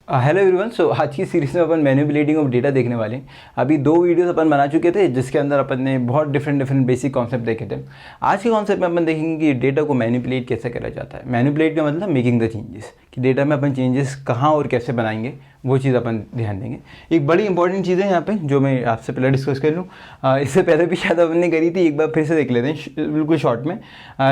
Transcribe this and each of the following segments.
Hello everyone. सो आज की series में अपन मैनिपुलेटिंग ऑफ डेटा देखने वाले हैं। अभी 2 वीडियोस अपन बना चुके थे जिसके अंदर अपन ने बहुत डिफरेंट बेसिक कॉन्सेप्ट देखे थे। आज के कॉन्सेप्ट में अपन देखेंगे कि डेटा को मैनिपुलेट कैसे करा जाता है। मैनिपुलेट का मतलब मेकिंग द चेंजेस, कि डेटा में अपन चेंजेस कहाँ और कैसे बनाएंगे वो चीज़ अपन ध्यान देंगे। एक बड़ी इंपॉर्टेंट चीज़ है यहाँ पे जो मैं आपसे पहले डिस्कस कर लूँ। इससे पहले भी शायद अपन ने करी थी, एक बार फिर से देख लेते हैं बिल्कुल शॉर्ट में।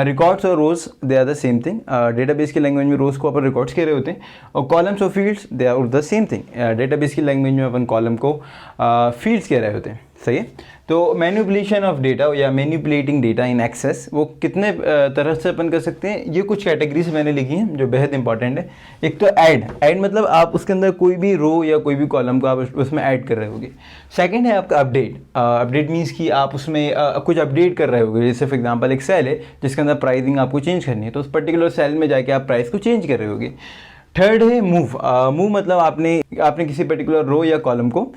रिकॉर्ड्स और rows they are the same thing. Database की लैंग्वेज में रोज को अपन रिकॉर्ड्स कह रहे होते हैं और कॉलम्स और fields they are the same thing. Database की लैंग्वेज में अपन कॉलम को फील्ड्स कह रहे होते हैं। सही है। तो मैनिपुलेशन ऑफ डेटा या मैनिपुलेटिंग डेटा इन एक्सेस वो कितने तरह से अपन कर सकते हैं, ये कुछ कैटेगरीज मैंने लिखी हैं जो बेहद इंपॉर्टेंट है। एक तो ऐड मतलब आप उसके अंदर कोई भी रो या कोई भी कॉलम को आप उसमें ऐड कर रहे होगे। सेकंड है आपका अपडेट मीन्स कि आप उसमें कुछ अपडेट कर रहे होगे। जैसे फॉर एग्जांपल एक सेल है जिसके अंदर प्राइसिंग आपको चेंज करनी है, तो उस पर्टिकुलर सेल में जाके आप प्राइस को चेंज कर रहे होगे। थर्ड है मूव मतलब आपने किसी पर्टिकुलर रो या कॉलम को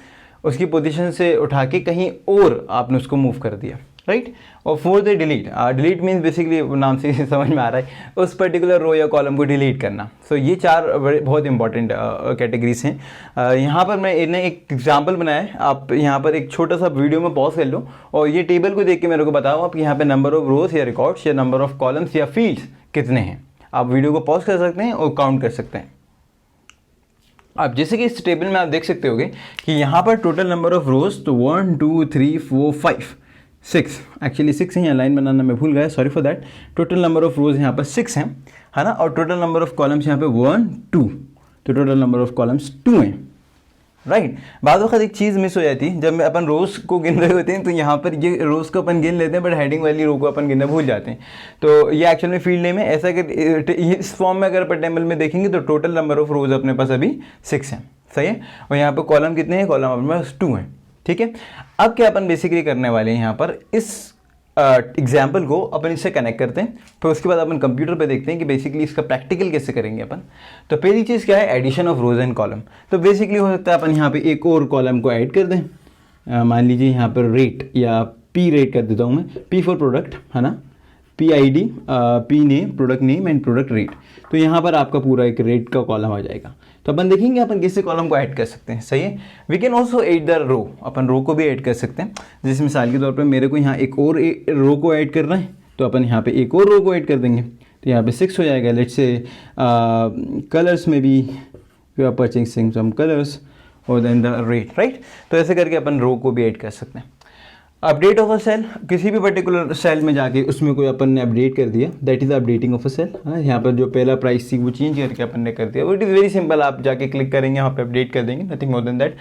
उसकी पोजीशन से उठा के कहीं और आपने उसको मूव कर दिया, राइट। और फोर्थ है डिलीट मीन्स बेसिकली नाम से समझ में आ रहा है उस पर्टिकुलर रो या कॉलम को डिलीट करना। सो ये 4 बहुत इंपॉर्टेंट कैटेगरीज हैं। यहाँ पर मैंने एक एग्जांपल बनाया है। आप यहाँ पर एक छोटा सा वीडियो में पॉज कर लो और ये टेबल को देख के मेरे को बताओ आप यहाँ पे नंबर ऑफ रोज या रिकॉर्ड्स या नंबर ऑफ कॉलम्स या फील्ड्स कितने हैं। आप वीडियो को पॉज कर सकते हैं और काउंट कर सकते हैं। आप जैसे कि इस टेबल में आप देख सकते होगे कि यहाँ पर टोटल नंबर ऑफ रोज तो 1 2 3 4 5 6 एक्चुअली 6 है। यहाँ लाइन बनाना मैं भूल गया, sorry for that. Total number of रोज यहाँ पर 6 हैं, है ना। और टोटल नंबर ऑफ कॉलम्स यहाँ पे 1 2, तो टोटल नंबर ऑफ कॉलम्स 2 हैं, राइट। बाद वक्त एक चीज़ मिस हो जाती है जब अपन रोज़ को गिन रहे होते हैं, तो यहाँ पर ये रोज़ को अपन गिन लेते हैं बट हेडिंग वाली रो को अपन गिनना भूल जाते हैं। तो ये एक्चुअल में फील्ड नेम है। ऐसा अगर इस फॉर्म में अगर अपन टेबल में देखेंगे तो टोटल नंबर ऑफ रोज अपने पास अभी 6 हैं, सही है। और यहाँ पर कॉलम कितने हैं, कॉलम अपने पास 2 हैं, ठीक है। अब क्या अपन बेसिकली करने वाले हैं यहाँ पर, इस एग्जाम्पल को अपन इससे कनेक्ट करते हैं, फिर उसके बाद अपन कंप्यूटर पे देखते हैं कि बेसिकली इसका प्रैक्टिकल कैसे करेंगे अपन। तो पहली चीज़ क्या है, addition of rows and column. तो बेसिकली हो सकता है अपन यहाँ पे एक और कॉलम को ऐड कर दें। मान लीजिए यहाँ पर रेट या पी रेट कर देता हूँ मैं, पी फॉर प्रोडक्ट, है ना, PID, P name, product name and product rate. तो यहाँ पर आपका पूरा एक रेट का कॉलम आ जाएगा। तो अपन देखेंगे अपन किसी कॉलम को ऐड कर सकते हैं, सही है। We can also add the row, अपन रो को भी ऐड कर सकते हैं। जैसे मिसाल के तौर पर मेरे को यहाँ एक और रो को ऐड करना है, तो अपन यहाँ पे एक और रो को ऐड कर देंगे, तो यहाँ पे 6 हो जाएगा। लेट्स से कलर्स में भी we are purchasing some colours और देन द रेट, राइट। तो ऐसे करके अपन रो को भी ऐड कर सकते हैं। अपडेट ऑफ अ सेल, किसी भी पर्टिकुलर सेल में जाके उसमें कोई अपन ने अपडेट कर दिया, that is updating of a cell. यहाँ पर जो पहला प्राइस थी वो चेंज करके अपन ने कर दिया, वो इट इज़ वेरी सिंपल। आप जाके क्लिक करेंगे, वहाँ पे अपडेट कर देंगे, नथिंग मोर देन दैट।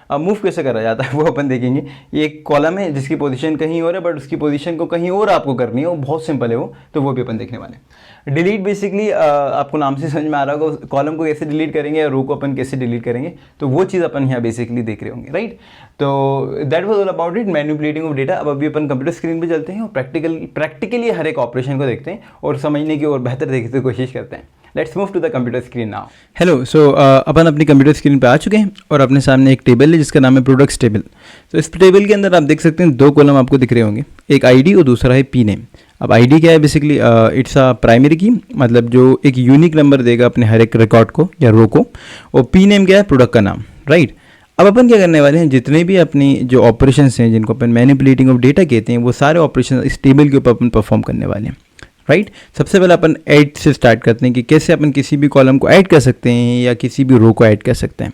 अब मूव कैसे करा जाता है वो अपन देखेंगे। ये एक कॉलम है जिसकी पोजीशन कहीं और है बट उसकी पोजीशन को कहीं और आपको करनी है, वो बहुत सिंपल है वो, तो वो भी अपन देखने वाले हैं। डिलीट बेसिकली आपको नाम से समझ में आ रहा होगा, कॉलम को कैसे डिलीट करेंगे या रो को अपन कैसे डिलीट करेंगे, तो वो चीज़ अपन यहाँ बेसिकली देख रहे होंगे, राइट। तो that was all about it, manipulating of data. अब अभी अपन कंप्यूटर स्क्रीन पे चलते हैं और प्रैक्टिकली हर एक ऑपरेशन को देखते हैं और समझने की और बेहतर देखने की कोशिश करते हैं। Let's move to the computer screen now. Hello, so अपन अपनी कंप्यूटर स्क्रीन पे आ चुके हैं और अपने सामने एक टेबल है जिसका नाम है प्रोडक्ट्स टेबल। तो इस टेबल के अंदर आप देख सकते हैं 2 कॉलम आपको दिख रहे होंगे, एक ID और दूसरा है P नेम। अब ID क्या है, बेसिकली इट्स अ प्राइमरी की, मतलब जो एक यूनिक नंबर देगा अपने हर एक रिकॉर्ड को या रो को, और P नेम क्या है, प्रोडक्ट का नाम, राइट। अब अपन क्या करने वाले हैं, जितने भी अपनी जो ऑपरेशंस हैं जिनको अपन मैनिपुलेटिंग ऑफ डेटा कहते हैं, वो सारे ऑपरेशन इस टेबल के ऊपर अपन परफॉर्म करने वाले हैं, राइट। सबसे पहले अपन ऐड से स्टार्ट करते हैं कि कैसे अपन किसी भी कॉलम को ऐड कर सकते हैं या किसी भी रो को ऐड कर सकते हैं।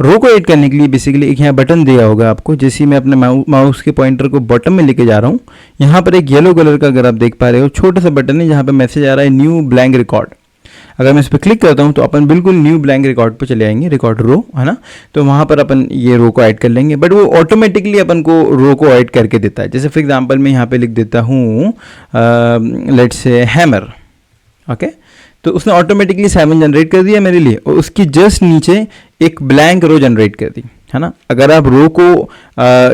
रो को ऐड करने के लिए बेसिकली एक यहाँ बटन दिया होगा आपको, जैसे मैं अपने माउस के पॉइंटर को बॉटम में लेके जा रहा हूँ। यहाँ पर एक येलो कलर का, अगर आप देख पा रहे हो, छोटा सा बटन है जहाँ पर मैसेज आ रहा है न्यू ब्लैंक रिकॉर्ड। अगर मैं इस पर क्लिक करता हूँ तो अपन बिल्कुल न्यू ब्लैंक रिकॉर्ड पर चले आएंगे, रिकॉर्ड रो, है ना। तो वहाँ पर अपन ये रो को ऐड कर लेंगे, बट वो ऑटोमेटिकली अपन को रो को ऐड करके देता है। जैसे फॉर एग्जांपल मैं यहाँ पे लिख देता हूँ लेट्स से हैमर, ओके। तो उसने ऑटोमेटिकली 7 जनरेट कर दिया मेरे लिए और उसकी जस्ट नीचे एक ब्लैंक रो जनरेट कर दी, है ना। अगर आप रो को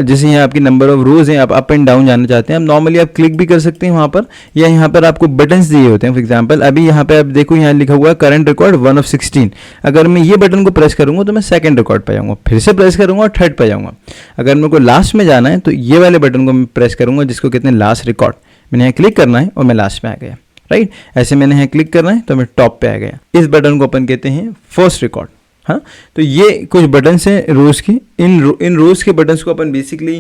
जैसे यहाँ आपकी नंबर ऑफ रोज हैं, आप अप एंड डाउन जाना चाहते हैं, आप नॉर्मली आप क्लिक भी कर सकते हैं वहाँ पर, या यहाँ पर आपको बटन्स दिए होते हैं। फॉर एग्जांपल अभी यहाँ पे आप देखो, यहाँ लिखा हुआ है करंट रिकॉर्ड 1 of 16। अगर मैं ये बटन को प्रेस करूँगा तो मैं सेकंड रिकॉर्ड पे जाऊँगा, फिर से प्रेस करूँगा और थर्ड पे जाऊँगा। अगर मेरे को लास्ट में जाना है तो ये वाले बटन को मैं प्रेस करूँगा जिसको कहते हैं लास्ट रिकॉर्ड। मैंने यहाँ क्लिक करना है और मैं लास्ट में आ गया, राइट। ऐसे मैंने यहाँ क्लिक करना है तो मैं टॉप पे आ गया। इस बटन को अपन कहते हैं फर्स्ट रिकॉर्ड, हाँ, तो ये कुछ बटन्स हैं रोज़ की। इन रोज़ के बटन्स को अपन बेसिकली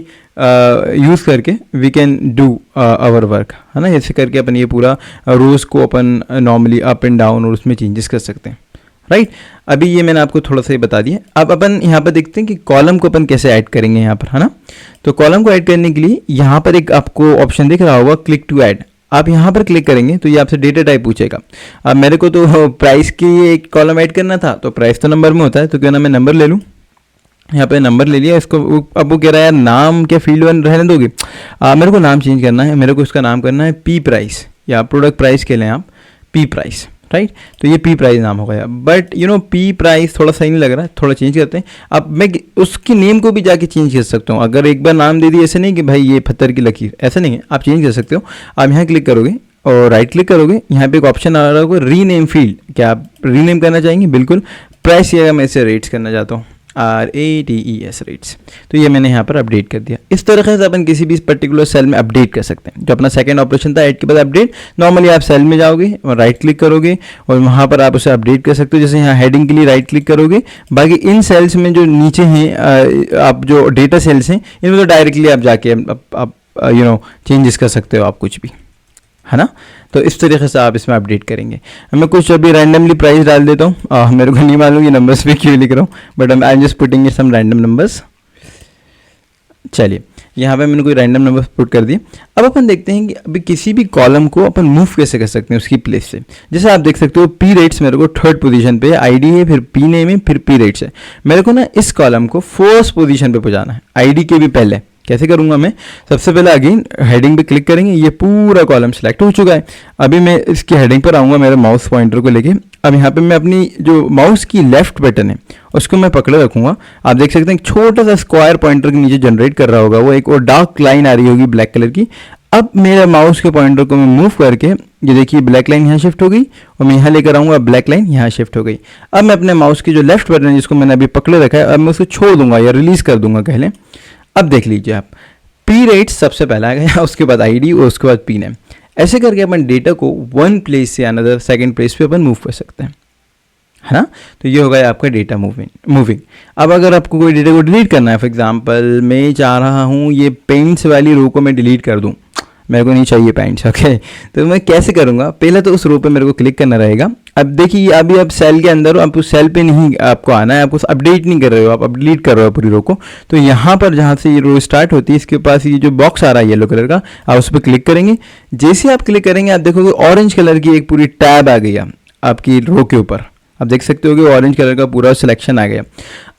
यूज़ करके we can do our work, है ना। ऐसे करके अपन ये पूरा रोज़ को अपन नॉर्मली अप एंड डाउन और उसमें चेंजेस कर सकते हैं, राइट। अभी ये मैंने आपको थोड़ा सा ही बता दिया। अब अपन यहाँ पर देखते हैं कि कॉलम को अपन कैसे ऐड करेंगे यहाँ पर, है ना। तो कॉलम को ऐड करने के लिए यहाँ पर एक आपको ऑप्शन दिख रहा होगा, क्लिक टू ऐड। आप यहाँ पर क्लिक करेंगे तो ये आपसे डेटा टाइप पूछेगा। अब मेरे को तो प्राइस की एक कॉलम ऐड करना था, तो प्राइस तो नंबर में होता है, तो क्यों ना मैं नंबर ले लूँ। यहाँ पे नंबर ले लिया इसको। अब वो कह रहा है यार नाम क्या फील्ड वन रहने दोगे। मेरे को नाम चेंज करना है, मेरे को इसका नाम करना है पी प्राइस, या प्रोडक्ट प्राइस के लें आप पी प्राइस, राइट। तो ये पी प्राइस नाम हो गया। But you know P price थोड़ा सही नहीं लग रहा है, थोड़ा चेंज करते हैं। अब मैं उसकी नेम को भी जाके चेंज कर सकता हूँ। अगर एक बार नाम दे दिया, ऐसे नहीं कि भाई ये पत्थर की लकीर, ऐसा नहीं है, आप चेंज कर सकते हो। आप यहाँ क्लिक करोगे और राइट क्लिक करोगे, यहाँ पे एक ऑप्शन आ रहा होगा रीनेम फील्ड। क्या आप रीनेम करना चाहेंगे? बिल्कुल। प्राइस या मैं इसे रेट्स करना चाहता हूँ, RATES रेट्स। तो ये मैंने यहाँ पर अपडेट कर दिया। इस तरीके से अपन किसी भी पर्टिकुलर सेल में अपडेट कर सकते हैं। जो अपना सेकंड ऑपरेशन था ऐड के बाद अपडेट, नॉर्मली आप सेल में जाओगे और राइट क्लिक करोगे और वहाँ पर आप उसे अपडेट कर सकते हो। जैसे यहाँ हेडिंग के लिए राइट क्लिक करोगे, बाकी इन सेल्स में जो नीचे हैं आप जो डेटा सेल्स हैं इनमें तो डायरेक्टली आप जाके आप यू नो चेंजेस कर सकते हो आप कुछ भी, है ना। तो इस तरीके से आप इसमें अपडेट करेंगे। मैं कुछ अभी रैंडमली प्राइस डाल देता हूँ। मेरे को नहीं मालूम ये नंबर्स पे क्यों लिख रहा हूँ, but I am just putting some random numbers. चलिए यहाँ पे मैंने कोई रैंडम नंबर पुट कर दिए। अब अपन देखते हैं कि अभी किसी भी कॉलम को अपन मूव कैसे कर सकते हैं उसकी प्लेस से। जैसे आप देख सकते हो पी रेट्स मेरे को थर्ड पोजीशन पे, आईडी है, फिर पी नेम है, फिर पी रेट्स है। मेरे को ना इस कॉलम को फर्स्ट पोजीशन पे पहुंचाना है, आईडी के भी पहले। कैसे करूंगा मैं? सबसे पहले अगेन हेडिंग पे क्लिक करेंगे, ये पूरा कॉलम सिलेक्ट हो चुका है। अभी मैं इसकी हेडिंग पर आऊँगा मेरे माउस पॉइंटर को लेके। अब यहाँ पे मैं अपनी जो माउस की लेफ्ट बटन है उसको मैं पकड़े रखूँगा। आप देख सकते हैं एक छोटा सा स्क्वायर पॉइंटर के नीचे जनरेट कर रहा होगा वो एक, और डार्क लाइन आ रही होगी ब्लैक कलर की। अब मेरे माउस के पॉइंटर को मैं मूव करके, ये देखिए ब्लैक लाइन यहाँ शिफ्ट हो गई और मैं यहाँ लेकर आऊँगा, ब्लैक लाइन यहाँ शिफ्ट हो गई। अब मैं अपने माउस की जो लेफ्ट बटन है जिसको मैंने अभी पकड़े रखा है, अब मैं उसको छोड़ दूंगा या रिलीज़ कर दूंगा कह लें। अब देख लीजिए आप, पी रेट्स सबसे पहला आ गया, उसके बाद आईडी और उसके बाद पी नेम। ऐसे करके अपन डेटा को वन प्लेस से अनदर सेकंड प्लेस पे अपन मूव कर सकते हैं, है ना। तो ये हो गया आपका डेटा मूविंग। अब अगर आपको कोई डेटा को डिलीट करना है, फॉर एग्जांपल मैं चाह रहा हूँ ये पेंट्स वाली रो को मैं डिलीट कर दूँ, मेरे को नहीं चाहिए पेंट्स, ओके। तो मैं कैसे करूँगा? पहले तो उस रो पे मेरे को क्लिक करना रहेगा। अब देखिए अभी आप सेल के अंदर हो, आप उस सेल पे नहीं आपको आना है, आप उस अपडेट नहीं कर रहे हो, आप डिलीट कर रहे हो पूरी रो को। तो यहाँ पर जहाँ से ये रो स्टार्ट होती है इसके पास ये जो बॉक्स आ रहा है येलो कलर का, आप उस पर क्लिक करेंगे। जैसे आप क्लिक करेंगे आप देखोगे ऑरेंज कलर की एक पूरी टैब आ गई आपकी रो के ऊपर। आप देख सकते हो कि ऑरेंज कलर का पूरा सिलेक्शन आ गया।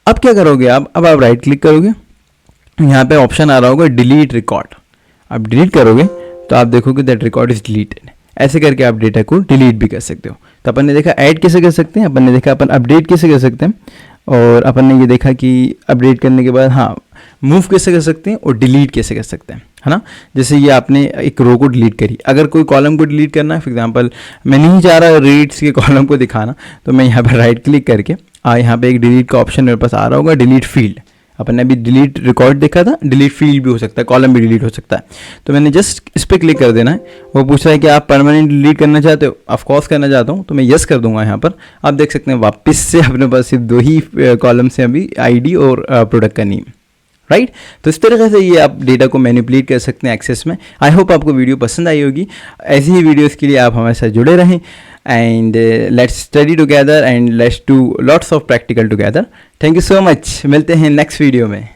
अब क्या करोगे आप? अब आप राइट क्लिक करोगे, यहाँ पे ऑप्शन आ रहा होगा डिलीट रिकॉर्ड। आप डिलीट करोगे तो आप देखोगे दैट रिकॉर्ड इज डिलीटेड। ऐसे करके आप डेटा को डिलीट भी कर सकते हो। तो अपन ने देखा ऐड कैसे कर सकते हैं, अपन ने देखा अपन अपडेट कैसे कर सकते हैं, और अपन ने ये देखा कि अपडेट करने के बाद हाँ मूव कैसे कर सकते हैं और डिलीट कैसे कर सकते हैं, है ना। जैसे ये आपने एक रो को डिलीट करी, अगर कोई कॉलम को डिलीट करना है, फॉर एग्जांपल मैं नहीं चाह रहा रेट्स के कॉलम को दिखाना, तो मैं यहाँ पर राइट क्लिक करके यहाँ पे एक डिलीट का ऑप्शन मेरे पास आ रहा होगा, डिलीट फील्ड। अपन ने अभी डिलीट रिकॉर्ड देखा था, डिलीट फील्ड भी हो सकता है, कॉलम भी डिलीट हो सकता है। तो मैंने जस्ट इस पर क्लिक कर देना है। वो पूछ रहा है कि आप परमानेंट डिलीट करना चाहते हो? ऑफकोर्स करना चाहता हूँ, तो मैं यस कर दूंगा यहाँ पर। आप देख सकते हैं वापस से अपने पास सिर्फ दो ही कॉलम से अभी आईडी और प्रोडक्ट का नेम, राइट। तो इस तरीके से ये आप डेटा को मैनिपुलेट कर सकते हैं एक्सेस में। आई होप आपको वीडियो पसंद आई होगी। ऐसी ही वीडियोज़ के लिए आप हमारे साथ जुड़े रहें, and let's study together and let's do lots of practical together. Thank you so much. मिलते हैं नेक्स्ट वीडियो में।